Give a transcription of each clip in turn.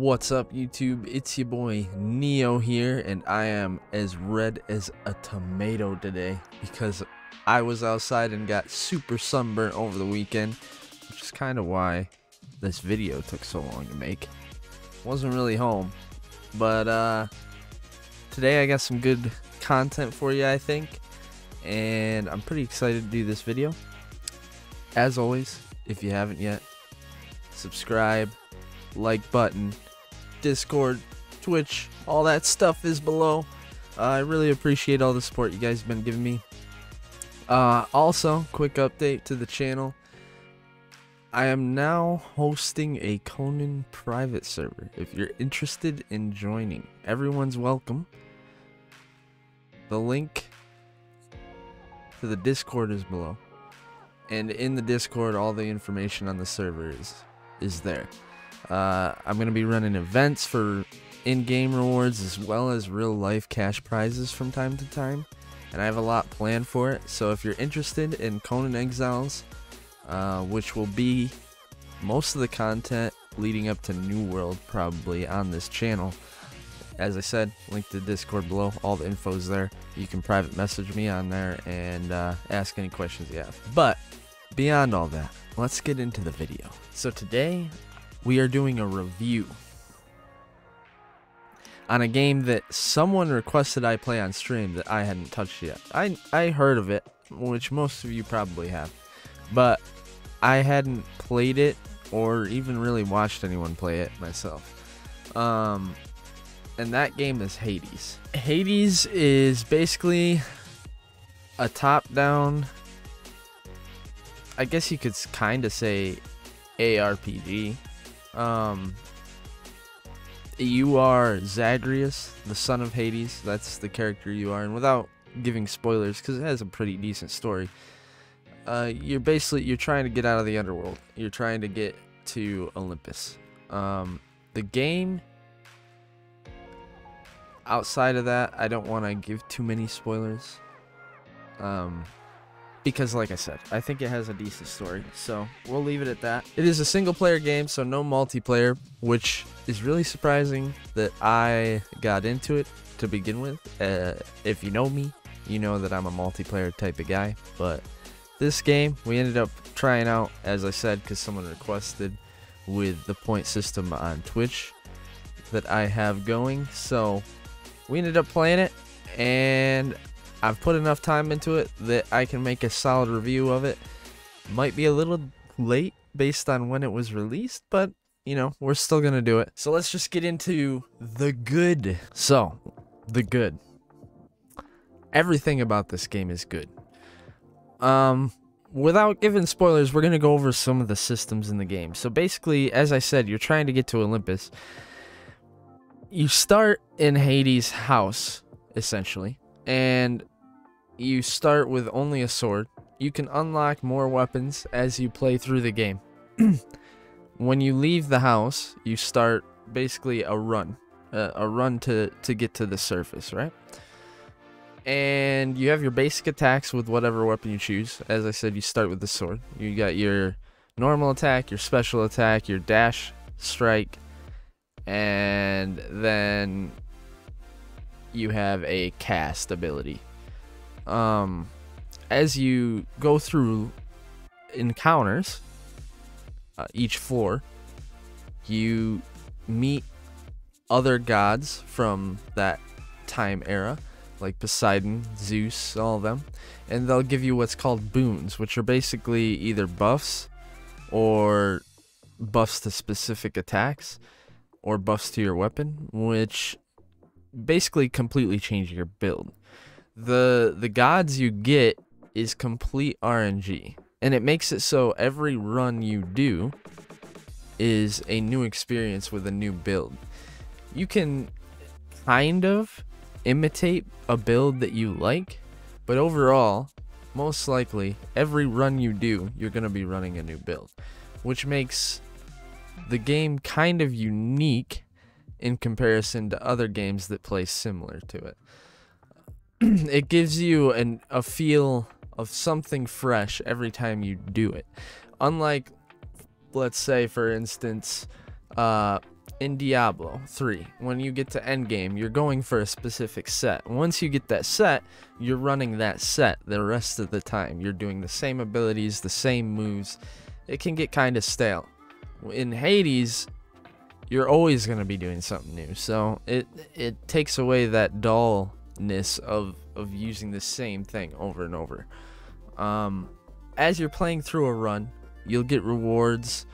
What's up, YouTube? It's your boy Neo here, and I am as red as a tomato today because I was outside and got super sunburnt over the weekend, which is kind of why this video took so long to make. Wasn't really home, but today I got some good content for you, I think, and I'm pretty excited to do this video. As always, if you haven't yet, subscribe, like button, Discord, Twitch, all that stuff is below. I really appreciate all the support you guys have been giving me. Also, quick update to the channel. I am now hosting a Conan private server. If you're interested in joining, everyone's welcome. The link to the Discord is below. And in the Discord, all the information on the server is there. I'm going to be running events for in-game rewards as well as real-life cash prizes from time to time. And I have a lot planned for it. So if you're interested in Conan Exiles, which will be most of the content leading up to New World probably on this channel. As I said, link to Discord below. All the info's there. You can private message me on there and ask any questions you have. But beyond all that, let's get into the video. So today, we are doing a review on a game that someone requested I play on stream that I hadn't touched yet. I heard of it, which most of you probably have, but I hadn't played it or even really watched anyone play it myself. And that game is Hades. Hades is basically a top-down, I guess you could kind of say, ARPG. You are Zagreus, the son of Hades. That's the character you are, and without giving spoilers, because it has a pretty decent story, you're trying to get out of the underworld. You're trying to get to Olympus. The game, outside of that, I don't want to give too many spoilers, because like I said, I think it has a decent story, so we'll leave it at that. It is a single player game, so no multiplayer, which is really surprising that I got into it to begin with. If you know me, you know that I'm a multiplayer type of guy, but this game we ended up trying out, as I said, because someone requested, with the point system on Twitch that I have going. So we ended up playing it, and I've put enough time into it that I can make a solid review of it. Might be a little late based on when it was released, but you know, we're still gonna do it. So let's just get into the good. So, the good. Everything about this game is good. Without giving spoilers, we're gonna go over some of the systems in the game. So basically, as I said, you're trying to get to Olympus. You start in Hades' house, essentially. And you start with only a sword. You can unlock more weapons as you play through the game. When you leave the house, you start basically a run to get to the surface, right? And you have your basic attacks with whatever weapon you choose. As I said, you start with the sword. You got your normal attack, your special attack, your dash, strike, and then you have a cast ability. As you go through encounters, each floor, you meet other gods from that time era, like Poseidon, Zeus, all of them, and they'll give you what's called boons, which are basically either buffs or buffs to specific attacks or buffs to your weapon, which basically completely change your build. The gods you get is complete RNG, and it makes it so every run you do is a new experience with a new build. You can kind of imitate a build that you like, but overall, most likely every run you do, you're going to be running a new build, which makes the game kind of unique in comparison to other games that play similar to it. It gives you a feel of something fresh every time you do it. Unlike, let's say, for instance, in Diablo 3, when you get to endgame, you're going for a specific set. Once you get that set, you're running that set the rest of the time. You're doing the same abilities, the same moves. It can get kind of stale. In Hades, you're always going to be doing something new, so it takes away that dullness of using the same thing over and over. As you're playing through a run, you'll get rewards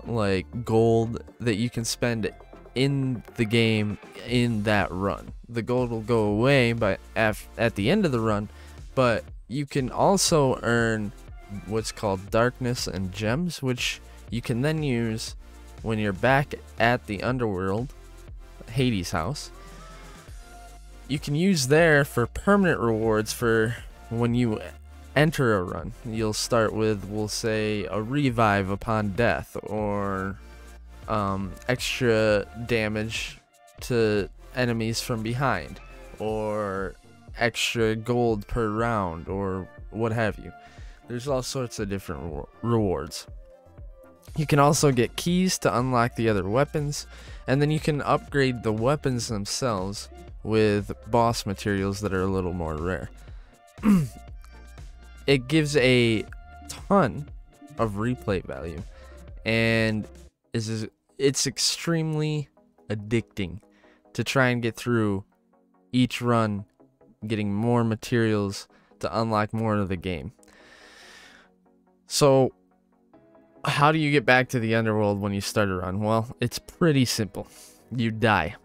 like gold that you can spend in the game in that run. The gold will go away at the end of the run, but you can also earn what's called darkness and gems, which you can then use when you're back at the underworld, Hades house. You can use there for permanent rewards for when you enter a run. You'll start with, we'll say, a revive upon death, or extra damage to enemies from behind, or extra gold per round, or what have you. There's all sorts of different rewards. You can also get keys to unlock the other weapons, and then you can upgrade the weapons themselves with boss materials that are a little more rare. It gives a ton of replay value, and it's extremely addicting to try and get through each run, getting more materials to unlock more of the game. So how do you get back to the underworld when you start a run? Well, it's pretty simple. You die.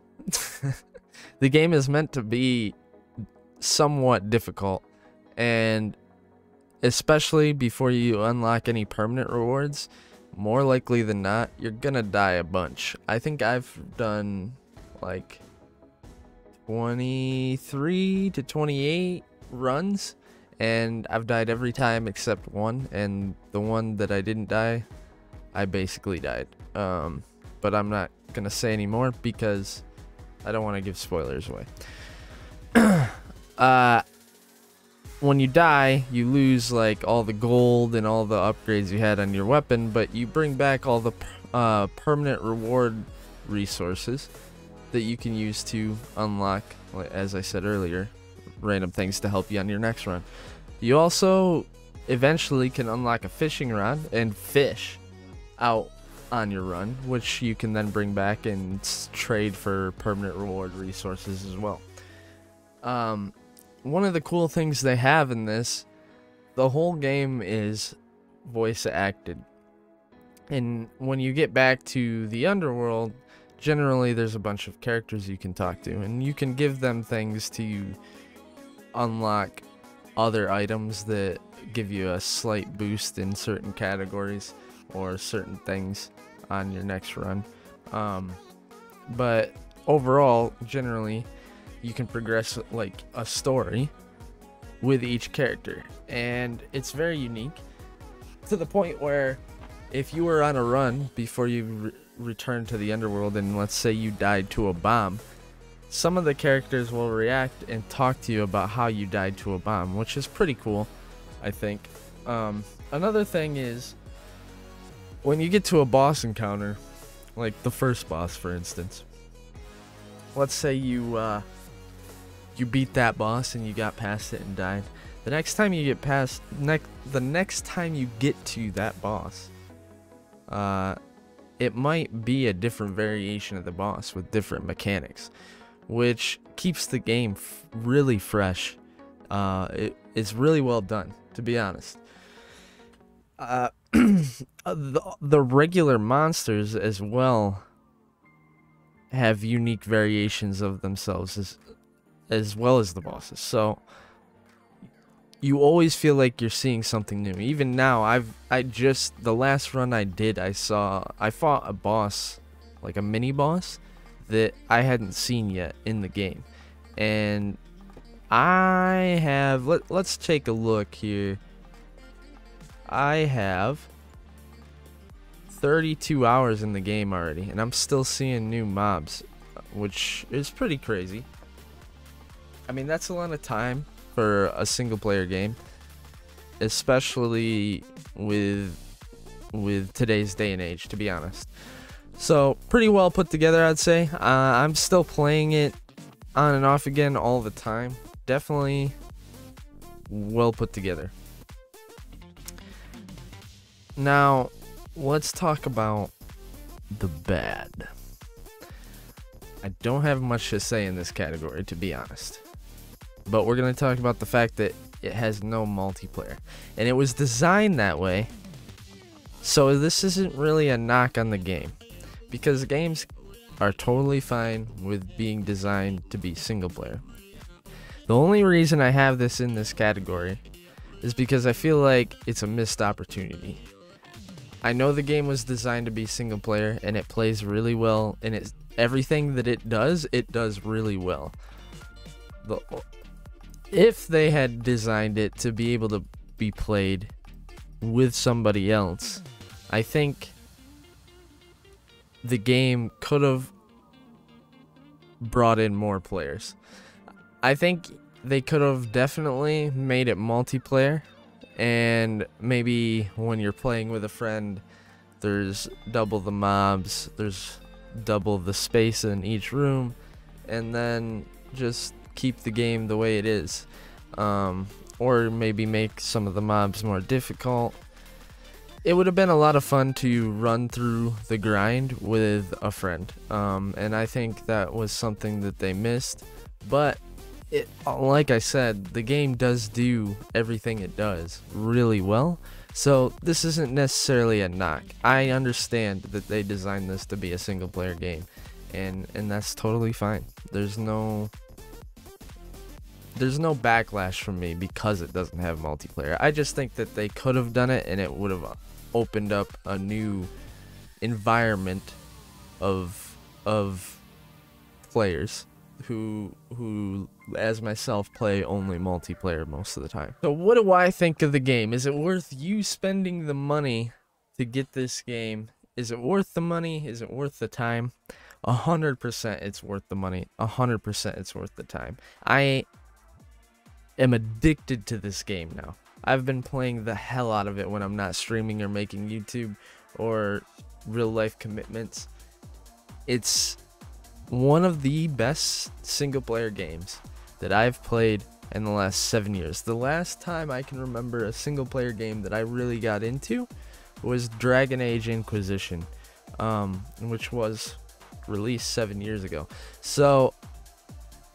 The game is meant to be somewhat difficult, and especially before you unlock any permanent rewards, more likely than not, you're gonna die a bunch. I think I've done like 23 to 28 runs, and I've died every time except one, and the one that I didn't die, I basically died. But I'm not gonna say any more because I don't want to give spoilers away. When you die, you lose like all the gold and all the upgrades you had on your weapon, but you bring back all the permanent reward resources that you can use to unlock, as I said earlier, random things to help you on your next run. You also eventually can unlock a fishing rod and fish out on your run, which you can then bring back and trade for permanent reward resources as well. One of the cool things they have in this, the whole game is voice acted. And when you get back to the underworld, generally there's a bunch of characters you can talk to, and you can give them things to unlock other items that give you a slight boost in certain categories or certain things on your next run. But overall, generally, you can progress like a story with each character, and it's very unique to the point where if you were on a run before you return to the underworld, and let's say you died to a bomb, some of the characters will react and talk to you about how you died to a bomb, which is pretty cool, I think. Another thing is, when you get to a boss encounter, like the first boss for instance, let's say you beat that boss and you got past it and died. The next time you get the next time you get to that boss, it might be a different variation of the boss with different mechanics, which keeps the game really fresh. It's really well done, to be honest. The regular monsters as well have unique variations of themselves as well as the bosses, so you always feel like you're seeing something new. Even now, the last run I did, I fought a boss, like a mini boss that I hadn't seen yet in the game, and I have let's take a look here. I have 32 hours in the game already, and I'm still seeing new mobs, which is pretty crazy. I mean, that's a lot of time for a single player game, especially with today's day and age, to be honest. So pretty well put together, I'd say. I'm still playing it on and off again all the time. Definitely well put together. Now, let's talk about the bad. I don't have much to say in this category, to be honest. But we're going to talk about the fact that it has no multiplayer. And it was designed that way. So this isn't really a knock on the game. Because games are totally fine with being designed to be single player. The only reason I have this in this category is because I feel like it's a missed opportunity. I know the game was designed to be single player and it plays really well, and everything that it does really well. If they had designed it to be able to be played with somebody else, I think the game could have brought in more players. I think they could have definitely made it multiplayer, and maybe when you're playing with a friend, there's double the mobs, there's double the space in each room, and then just keep the game the way it is. Or maybe make some of the mobs more difficult. It would have been a lot of fun to run through the grind with a friend, and I think that was something that they missed. But like I said, the game does do everything it does really well, so this isn't necessarily a knock. I understand that they designed this to be a single player game, and that's totally fine. There's no backlash from me because it doesn't have multiplayer. I just think that they could have done it, and it would have opened up a new environment of players who as myself play only multiplayer most of the time. So what do I think of the game? Is it worth you spending the money to get this game? Is it worth the money? Is it worth the time? 100% it's worth the money. 100% it's worth the time. I am addicted to this game now. I've been playing the hell out of it when I'm not streaming or making YouTube or real life commitments. It's one of the best single player games that I've played in the last 7 years. The last time I can remember a single player game that I really got into was Dragon Age Inquisition, which was released 7 years ago. So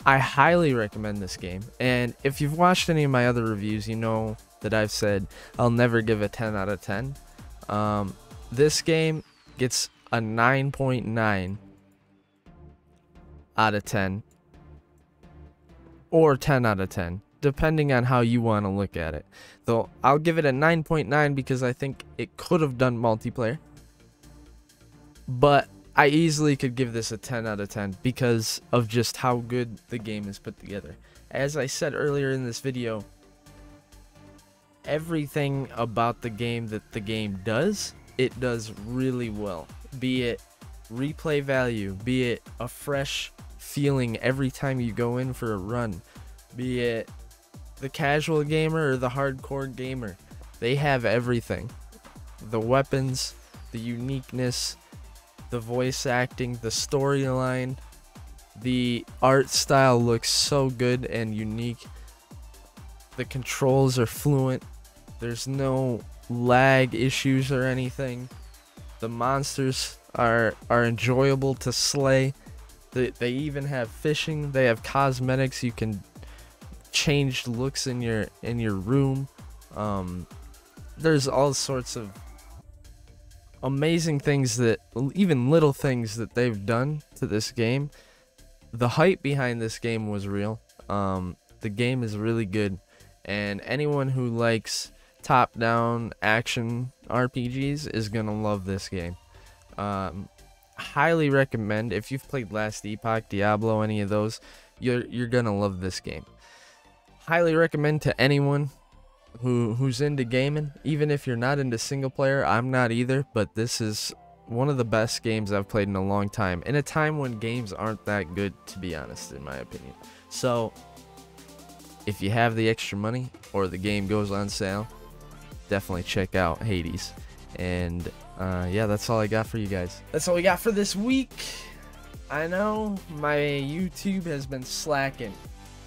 I highly recommend this game, and if you've watched any of my other reviews, you know that I've said I'll never give a 10 out of 10. This game gets a 9.9 out of 10 or 10 out of 10, depending on how you want to look at it. Though I'll give it a 9.9 because I think it could have done multiplayer, but I easily could give this a 10 out of 10 because of just how good the game is put together. As I said earlier in this video, everything about the game that the game does, it does really well. Be it replay value, be it a fresh feeling every time you go in for a run, be it the casual gamer or the hardcore gamer, they have everything. The weapons, the uniqueness, the voice acting, the storyline, the art style looks so good and unique. The controls are fluent. There's no lag issues or anything. The monsters are enjoyable to slay. They even have fishing. They have cosmetics. You can change looks in your room. There's all sorts of amazing things, that even little things that they've done to this game. The hype behind this game was real. The game is really good, and anyone who likes top-down action RPGs is gonna love this game. Highly recommend. If you've played Last Epoch, Diablo, any of those, you're gonna love this game. Highly recommend to anyone who's into gaming, even if you're not into single player. I'm not either, but this is one of the best games I've played in a long time, in a time when games aren't that good, to be honest, in my opinion. So if you have the extra money or the game goes on sale, definitely check out Hades. And yeah, that's all I got for you guys. That's all we got for this week. I know my YouTube has been slacking,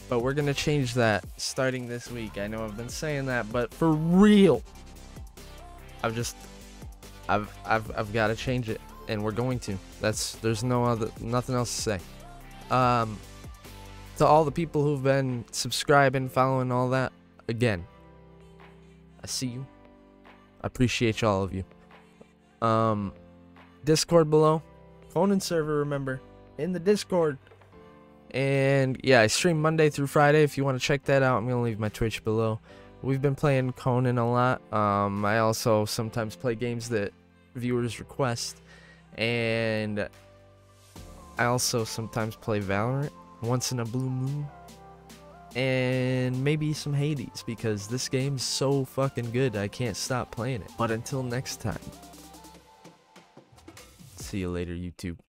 but we're gonna change that starting this week. I know I've been saying that, but for real, I've got to change it, and we're going to. There's nothing else to say. To all the people who've been subscribing, following, all that, again, I see you. I appreciate all of you. Discord below, phone and server, remember, in the Discord. And yeah, I stream Monday through Friday. If you want to check that out, I'm gonna leave my Twitch below. We've been playing Conan a lot. I also sometimes play games that viewers request, and I also sometimes play Valorant once in a blue moon, and maybe some Hades, because this game's so fucking good I can't stop playing it. But until next time, see you later, YouTube.